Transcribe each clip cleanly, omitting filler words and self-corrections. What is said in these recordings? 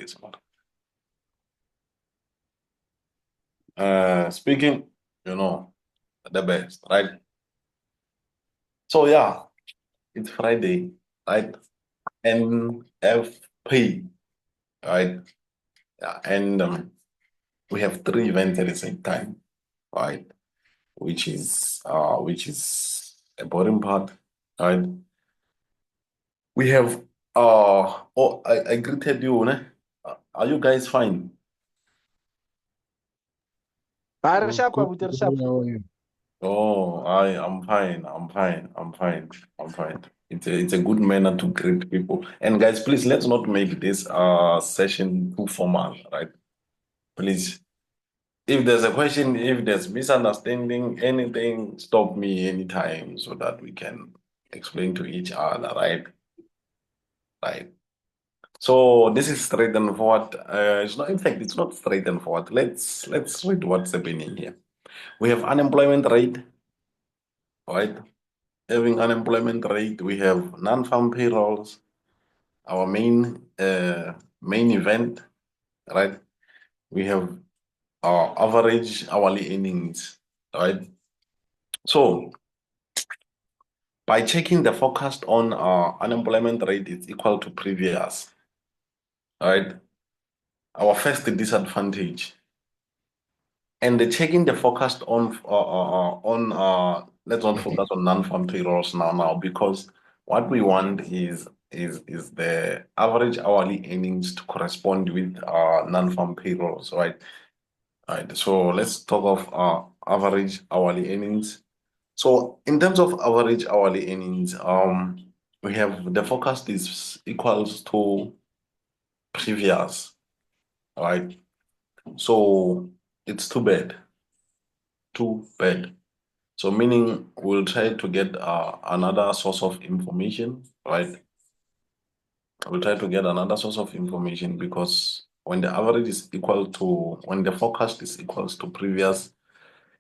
this one. Speaking, the best, right? So yeah, it's Friday, right? NFP, right? Yeah, and we have 3 events at the same time, right? Which is a boring part, right? We have oh, I greeted you, ne? Are you guys fine? Oh, I'm fine. I'm fine. I'm fine. I'm fine. It's a good manner to greet people. And guys, please let's not make this session too formal, right? Please, if there's a question, if there's misunderstanding, anything, stop me anytime so that we can explain to each other, right? Right. So this is straight and forward. It's not, in fact, it's not straight and forward. Let's read what's happening here. We have unemployment rate, right? Having unemployment rate, we have non-farm payrolls, our main event, right? We have our average hourly earnings, right? So by checking the forecast on unemployment rate is equal to previous, right? Our first disadvantage. And checking the forecast on let's not focus on non-farm payrolls now because what we want is the average hourly earnings to correspond with non-farm payrolls, right? Right. So let's talk of average hourly earnings. So in terms of average hourly earnings, we have the forecast is equals to previous, right? So it's too bad, too bad. So meaning we'll try to get another source of information, right? We'll try to get another source of information because when the average is equal to, when the forecast is equals to previous,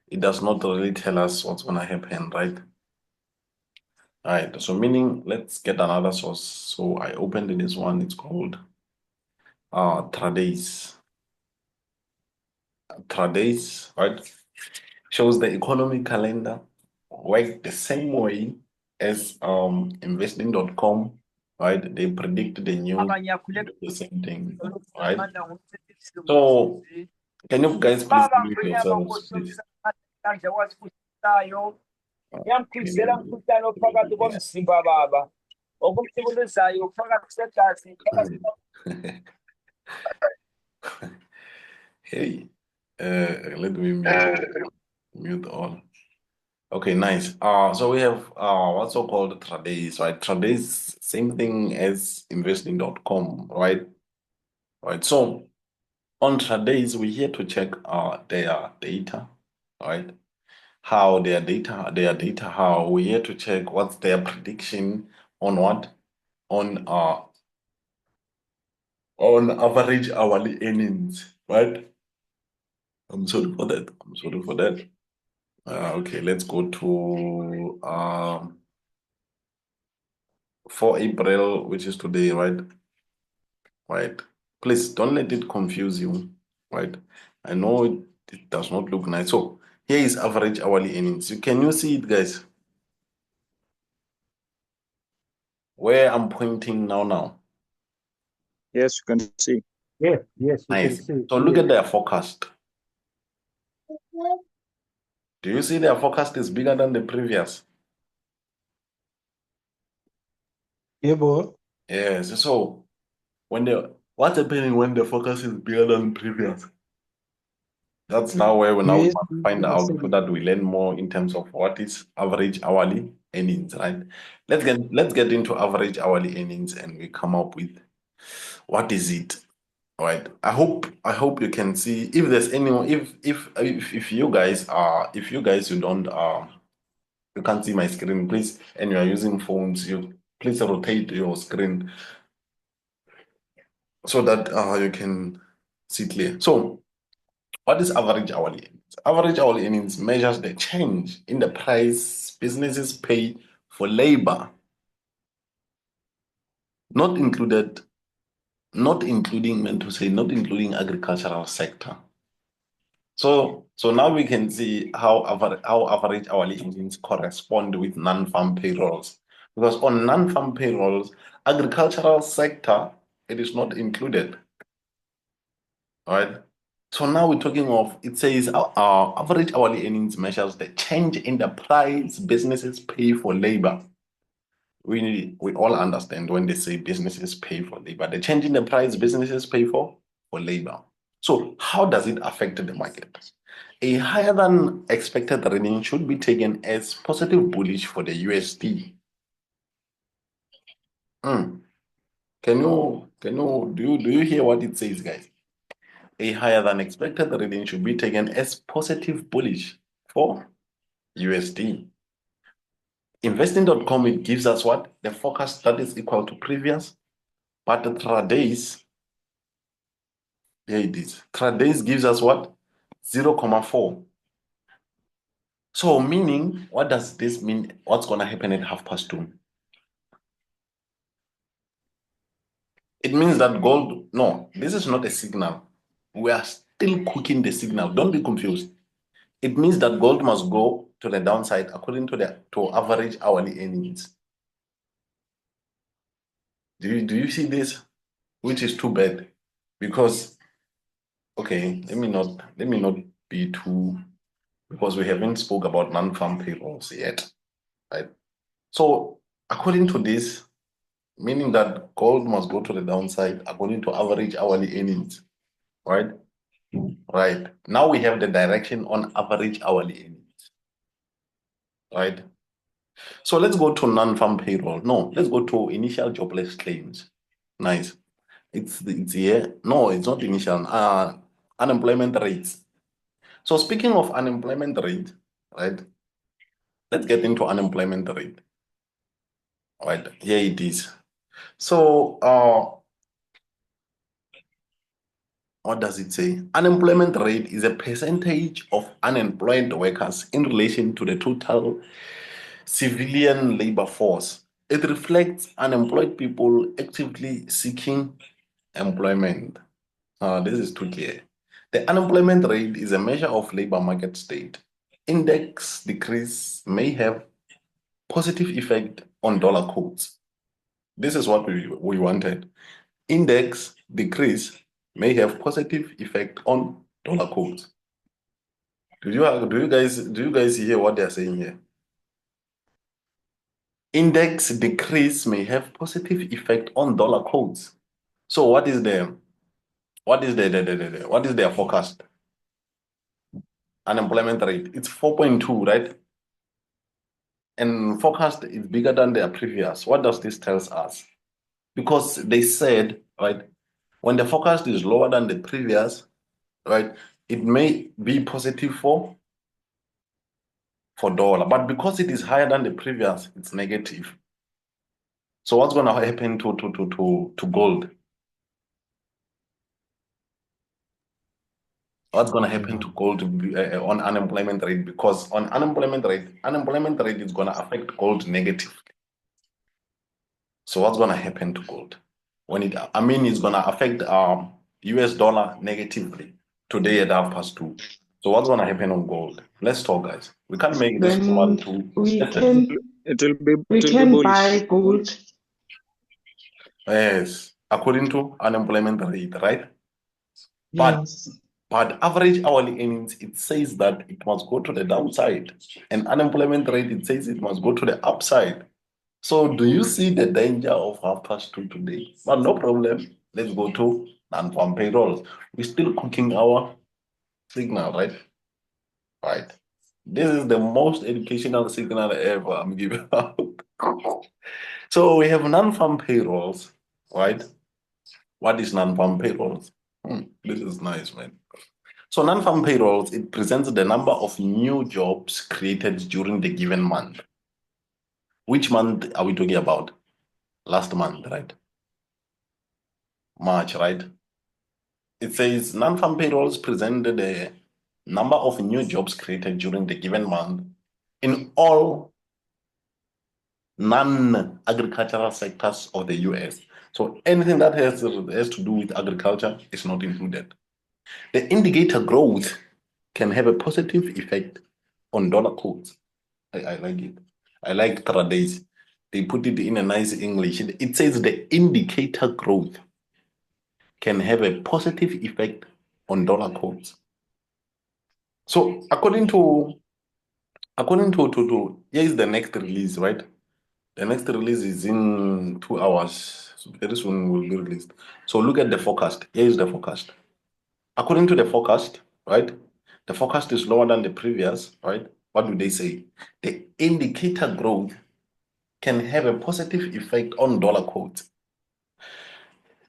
it does not really tell us what's going to happen, right? All right, so meaning let's get another source. So I opened this one, it's called Trades. Trades, right? Shows the economic calendar, work the same way as investing.com, right? They predict the news, the same thing, right? So can you guys please mute yourselves, please? Hey, let me mute all. Okay, nice. So we have what's so called trades, right? Trades, same thing as investing.com, right? Right. So on trades, we're here to check their data, right? How their data, how we're here to check what's their prediction on what? On average hourly earnings, right? I'm sorry for that. I'm sorry for that. Okay, let's go to 4 April, which is today, right? Right. Please don't let it confuse you, right? I know it does not look nice. So here is average hourly earnings. Can you see it, guys? Where I'm pointing now. Yes, you can see. Yes, you Nice. can see. So look at their forecast. Do you see their forecast is bigger than the previous? Yeah, boy. Yes. So what's happening when the forecast is bigger than previous? That's now where we now Yes, find out so that we learn more in terms of what is average hourly earnings, right? Let's get into average hourly earnings and we come up with what is it, right? I hope you can see if there's anyone if you guys you don't you can't see my screen, please, and you are using phones, you please rotate your screen so that you can see clear. So what is average hourly earnings? Average hourly earnings measures the change in the price businesses pay for labor, not included not including agricultural sector. So now we can see how average hourly earnings correspond with non-farm payrolls. Because on non-farm payrolls, agricultural sector, it is not included. All right. So now we're talking of, it says our average hourly earnings measures the change in the price businesses pay for labor. We all understand when they say businesses pay for labor, the change in the price businesses pay for labor. So how does it affect the market? A higher than expected reading should be taken as positive bullish for the USD. Do you hear what it says, guys? A higher than expected reading should be taken as positive bullish for USD. Investing.com, it gives us what? The forecast that is equal to previous, but the tradays, here it is. Tradays gives us what? 0.4. So meaning, what does this mean? What's going to happen at 2:30? It means that gold, no, this is not a signal. We are still cooking the signal. Don't be confused. It means that gold must go to the downside according to average hourly earnings. Do you see this? Which is too bad. Because, okay, let me not be too, because we haven't spoke about non-farm payrolls yet, right? So according to this, meaning that gold must go to the downside according to average hourly earnings, right? Right. Now we have the direction on average hourly earnings, right? So let's go to non-farm payroll. No, let's go to initial jobless claims. Nice. It's here. No, it's not initial. Unemployment rates. So speaking of unemployment rate, right? Let's get into unemployment rate. Right, here it is. So what does it say? Unemployment rate is a percentage of unemployed workers in relation to the total civilian labor force. It reflects unemployed people actively seeking employment. This is too clear. The unemployment rate is a measure of labor market state. Index decrease may have positive effect on dollar codes. This is what we wanted. Index decrease may have positive effect on dollar codes. Do you guys hear what they're saying here? Index decrease may have positive effect on dollar codes. So what is their forecast? Unemployment rate, it's 4.2, right? And forecast is bigger than their previous. What does this tell us? Because they said, right, when the forecast is lower than the previous, right, it may be positive for dollar, but because it is higher than the previous, it's negative. So what's going to happen to gold? What's going to happen to gold on unemployment rate? Because on unemployment rate is going to affect gold negatively. So what's going to happen to gold? It's going to affect US dollar negatively today at 2:30. So what's going to happen on gold? Let's talk, guys. We can't make this one too. It will be buy bullish. gold. Yes, according to unemployment rate, right? Yes. But average hourly earnings, it says that it must go to the downside. And unemployment rate, it says it must go to the upside. So do you see the danger of 2:30 today? But no problem. Let's go to non-farm payrolls. We're still cooking our signal, right? Right. This is the most educational signal ever I'm giving out. So we have non-farm payrolls, right? What is non-farm payrolls? This is nice, man. So non-farm payrolls, it presents the number of new jobs created during the given month. Which month are we talking about? Last month, right? March, right? It says non-farm payrolls present the number of new jobs created during the given month in all non-agricultural sectors of the US. So anything that has to do with agriculture is not included. The indicator growth can have a positive effect on dollar codes. I like it. I like Tradays. They put it in a nice English. It says the indicator growth can have a positive effect on dollar codes. So according to here is the next release, right? The next release is in 2 hours. So very soon will be released. So look at the forecast. Here is the forecast. According to the forecast, right? The forecast is lower than the previous, right? What do they say? The indicator growth can have a positive effect on dollar codes.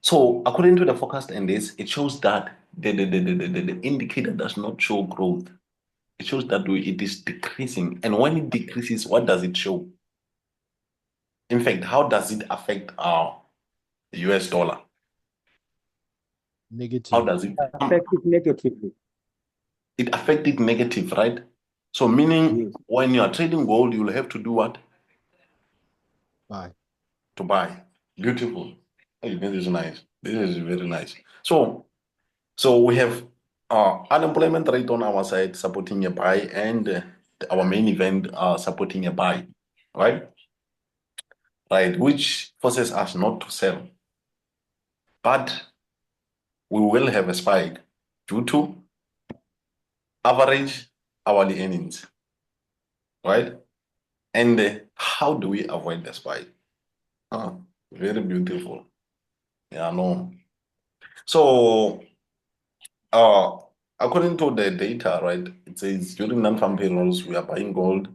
So according to the forecast and this, it shows that the indicator does not show growth. It shows that it is decreasing. And when it decreases, what does it show? In fact, how does it affect our US dollar? Negative. How does it Affect it negatively. it affect it negative, right? So meaning Yes. when you are trading gold, you'll have to do what? Buy. To buy. Beautiful. Hey, this is nice. This is very nice. So we have unemployment rate on our side supporting a buy and our main event supporting a buy, right? Right, which forces us not to sell. But we will have a spike due to average hourly earnings, right? And how do we avoid the spike? Very beautiful. Yeah, no. So, according to the data, right, it says during non-farm payrolls, we are buying gold.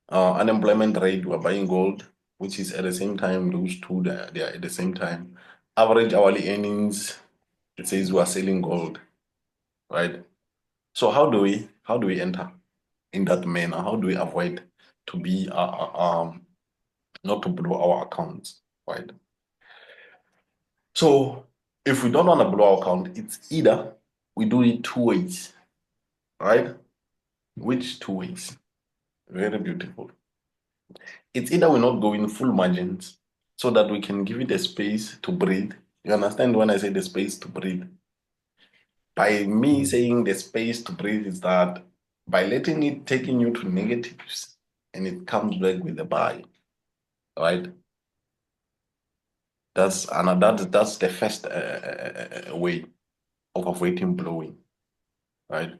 Unemployment rate, we are buying gold, which is at the same time, those two, they are at the same time. Average hourly earnings, it says we are selling gold, right? So how do we enter in that manner? How do we avoid to be not to blow our accounts, right? So if we don't want to blow our account, it's either we do it 2 ways, right? Which 2 ways? Very beautiful. It's either we're not going full margins so that we can give it a space to breathe. You understand when I say the space to breathe? By me saying the space to breathe is that by letting it taking you to negatives and it comes back with a buy, right? That's the first way of avoiding blowing, right?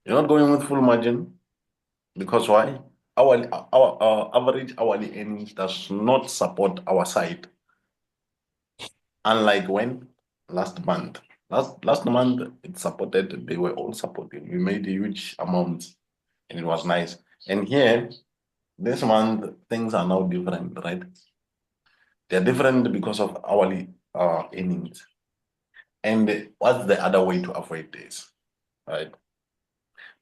You're not going with full margin because why? Our average hourly earnings does not support our side. Unlike when last month, last month it supported. They were all supporting. We made a huge amount, and it was nice. And here, this month things are now different, right? They're different because of hourly earnings. And what's the other way to avoid this, right?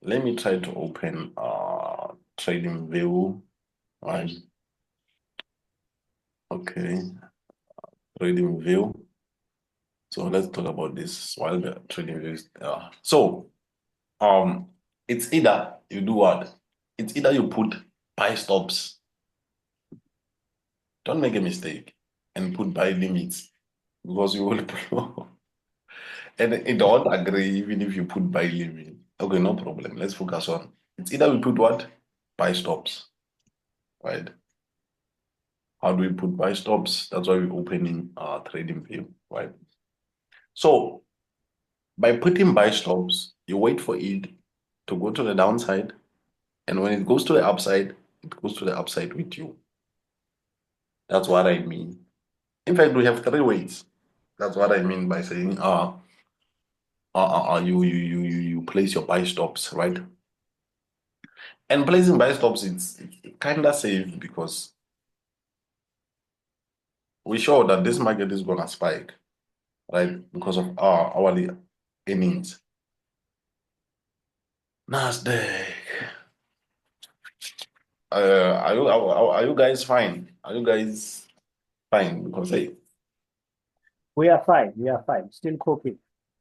Let me try to open trading view, right? Okay, trading view. So let's talk about this while the trading view is it's either you do what? It's either you put buy stops. Don't make a mistake and put buy limits because you will and it don't agree even if you put buy limit. Okay, no problem. Let's focus on it's either we put what? Buy stops, right? How do we put buy stops? That's why we're opening trading view, right? So by putting buy stops, you wait for it to go to the downside, and when it goes to the upside, it goes to the upside with you. That's what I mean. In fact, we have 3 ways. That's what I mean by saying you place your buy stops, right? And placing buy stops, it's kind of safe because we show that this market is gonna spike, right? Because of our hourly earnings. Nasdaq. Are you guys fine? Are you guys fine? Because hey, We are fine. We are fine. Still coping.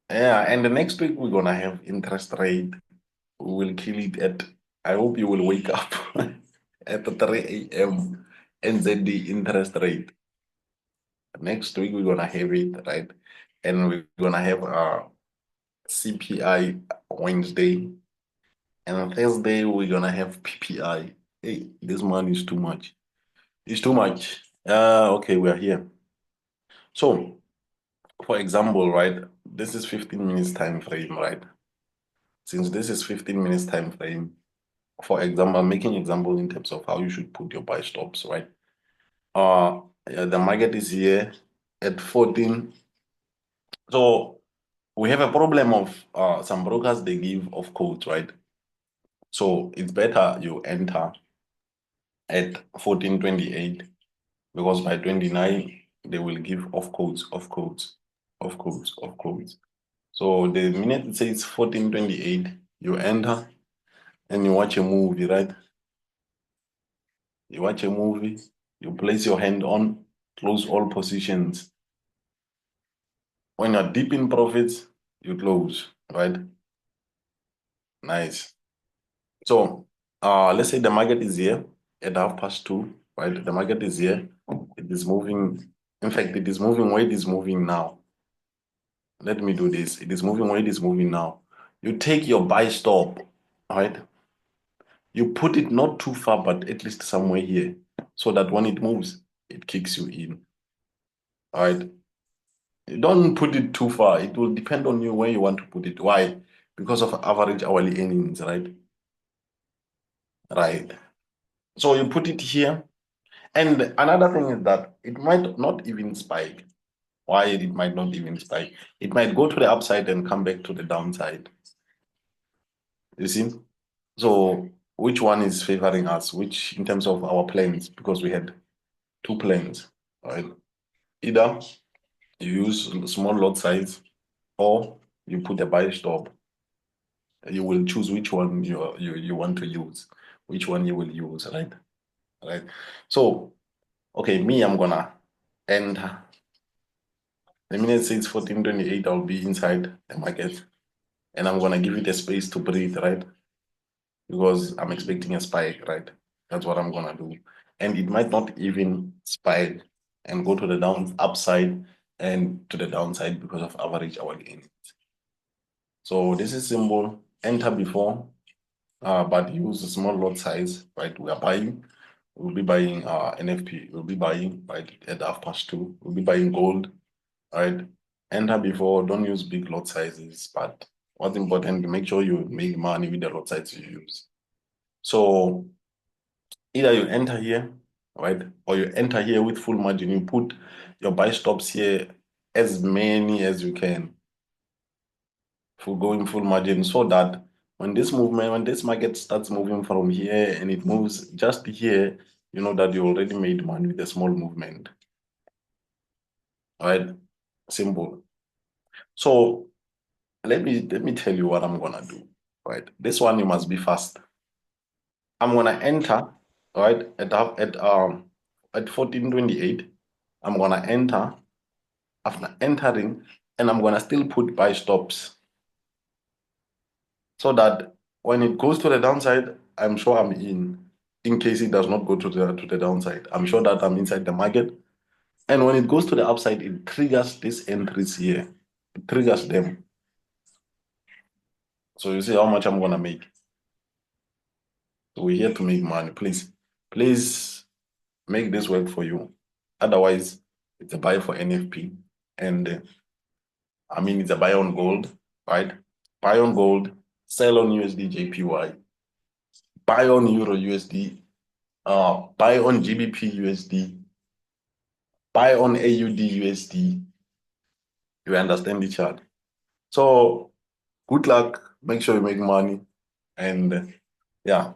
yeah, and the next week we're gonna have interest rate. We will kill it at. I hope you will wake up at 3 a.m. NZD interest rate. Next week we're gonna have it, right? And we're gonna have CPI Wednesday. And on Thursday we're gonna have PPI. Hey, this money is too much. It's too much. Okay, we are here. So, for example, right, this is 15 minutes time frame, right? Since this is 15 minutes time frame, for example, I'm making example in terms of how you should put your buy stops, right? Yeah, the market is here at 14. So we have a problem of some brokers, they give off codes, right? So it's better you enter at 14.28 because by 29 they will give off codes, off codes, off codes, off codes. So the minute it says 14.28, you enter and you watch a movie, right? You watch a movie, you place your hand on, close all positions. When you're deep in profits, you close, right? Nice. So let's say the market is here at 2:30, right? The market is here. It is moving. In fact, it is moving where it is moving now. Let me do this. It is moving where it is moving now. You take your buy stop, right? You put it not too far, but at least somewhere here, so that when it moves, it kicks you in. All right. You don't put it too far. It will depend on you where you want to put it. Why? Because of average hourly earnings, right? Right. So you put it here. And another thing is that it might not even spike. Why it might not even spike? It might go to the upside and come back to the downside. You see? So which one is favoring us? Which in terms of our plans? Because we had two plans, right? Either you use small lot size or you put a buy stop. You will choose which one you want to use, which one you will use, right? Right. So, okay, me, I'm gonna end. The minute it says 14.28, I'll be inside the market and I'm gonna give it a space to breathe, right? Because I'm expecting a spike, right? That's what I'm gonna do. And it might not even spike and go to the upside and to the downside because of average hourly earnings. So this is simple. Enter before, but use a small lot size, right? We are buying. We'll be buying NFP. We'll be buying right at 2:30. We'll be buying gold, right? Enter before. Don't use big lot sizes, but what's important, make sure you make money with the lot size you use. So either you enter here, right, or you enter here with full margin. You put your buy stops here as many as you can for going full margin, so that when this market starts moving from here and it moves just here, you know that you already made money with a small movement. All right, simple. So let me tell you what I'm gonna do. Right, this one you must be fast. I'm gonna enter right at 14.28. I'm gonna enter. After entering, and I'm gonna still put buy stops so that when it goes to the downside, I'm sure I'm in case it does not go to the downside. I'm sure that I'm inside the market. And when it goes to the upside, it triggers these entries here. It triggers them. So you see how much I'm gonna make. So we're here to make money. Please make this work for you. Otherwise, it's a buy for NFP. And I mean, it's a buy on gold, right? Buy on gold, sell on USD JPY, buy on Euro USD, buy on GBP USD, buy on AUD USD. You understand the chart. So good luck. Make sure you make money. And yeah.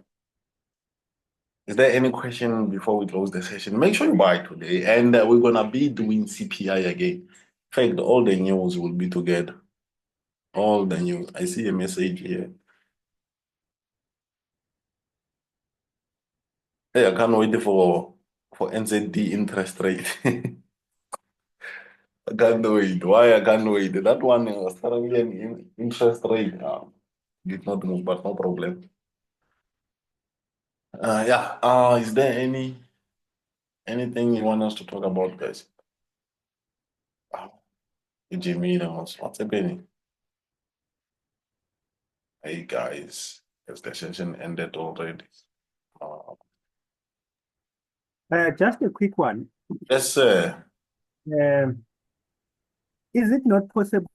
Is there any question before we close the session? Make sure you buy today. And we're gonna be doing CPI again. In fact, all the news will be together. All the news. I see a message here. Hey, I can't wait for NZD interest rate. I can't wait. Why I can't wait? That one was Australian interest rate. Did not move, but no problem. Yeah. Is there anything you want us to talk about, guys? Jimmy, what's happening? Hey guys, has the session ended already? Just a quick one. Yes, sir. Um, is it not possible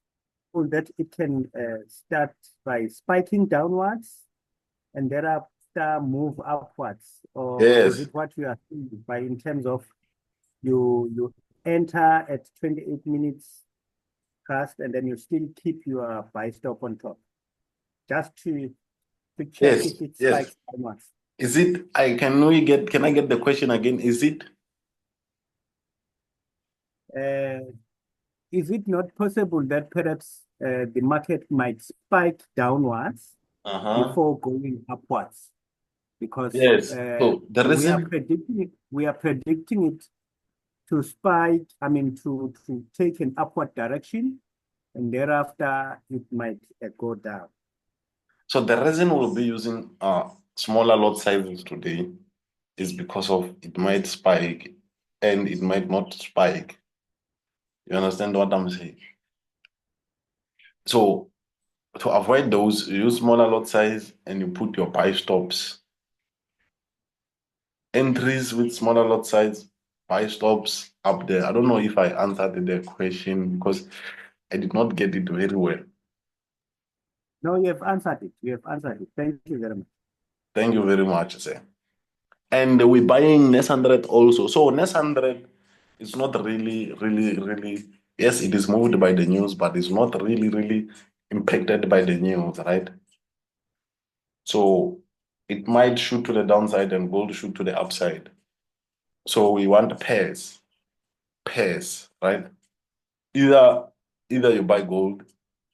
that it can start by spiking downwards and thereafter move upwards? Or is Yes, it what you are saying by in terms of you enter at 28 minutes past and then you still keep your buy stop on top? Just to check yes, if it yes. spikes downwards. Is it? Can I get the question again? Is it? Is it not possible that perhaps the market might spike downwards before going upwards? Because Yes. So the we are reason, predicting it to spike, to take an upward direction, and thereafter it might go down. so the reason we'll be using smaller lot sizes today is because of it might spike and it might not spike. You understand what I'm saying? So to avoid those, you use smaller lot size and you put your buy stops. Entries with smaller lot size, buy stops up there. I don't know if I answered the question because I did not get it very well. No, you have answered it. You have answered it. Thank you very much. Thank you very much, sir. And we're buying NES 100 also. So NES 100 is not really, yes, it is moved by the news, but it's not really impacted by the news, right? So it might shoot to the downside and gold shoot to the upside. So we want pairs, right? Either you buy gold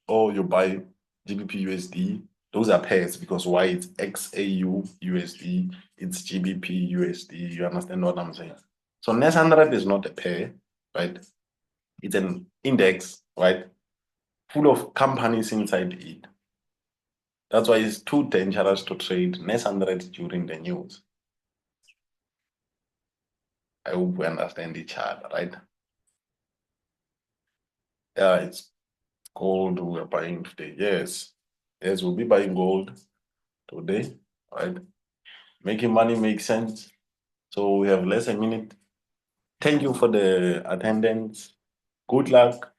or you buy GBP USD. Those are pairs because why? It's XAU USD, it's GBP USD. You understand what I'm saying? So NES 100 is not a pair, right? It's an index, right? Full of companies inside it. That's why it's too dangerous to trade NES 100 during the news. I hope we understand each other, right? Yeah, it's gold we're buying today. Yes, we'll be buying gold today, right? Making money makes sense. So we have less a minute. Thank you for the attendance. Good luck.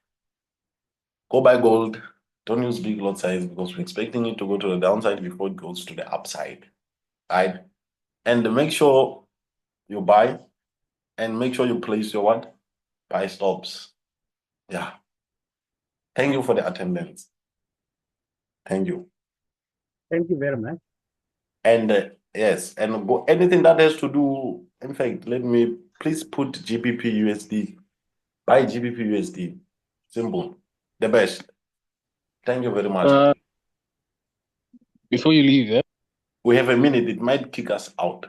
Go buy gold. Don't use big lot size because we're expecting it to go to the downside before it goes to the upside, right? And make sure you buy and make sure you place your what? Buy stops. Yeah. Thank you for the attendance. Thank you. Thank you very much. And yes, and go anything that has to do. In fact, let me please put GBP USD. Buy GBP USD. Simple. The best. Thank you very much. Before you leave, We have a minute. It might kick us out.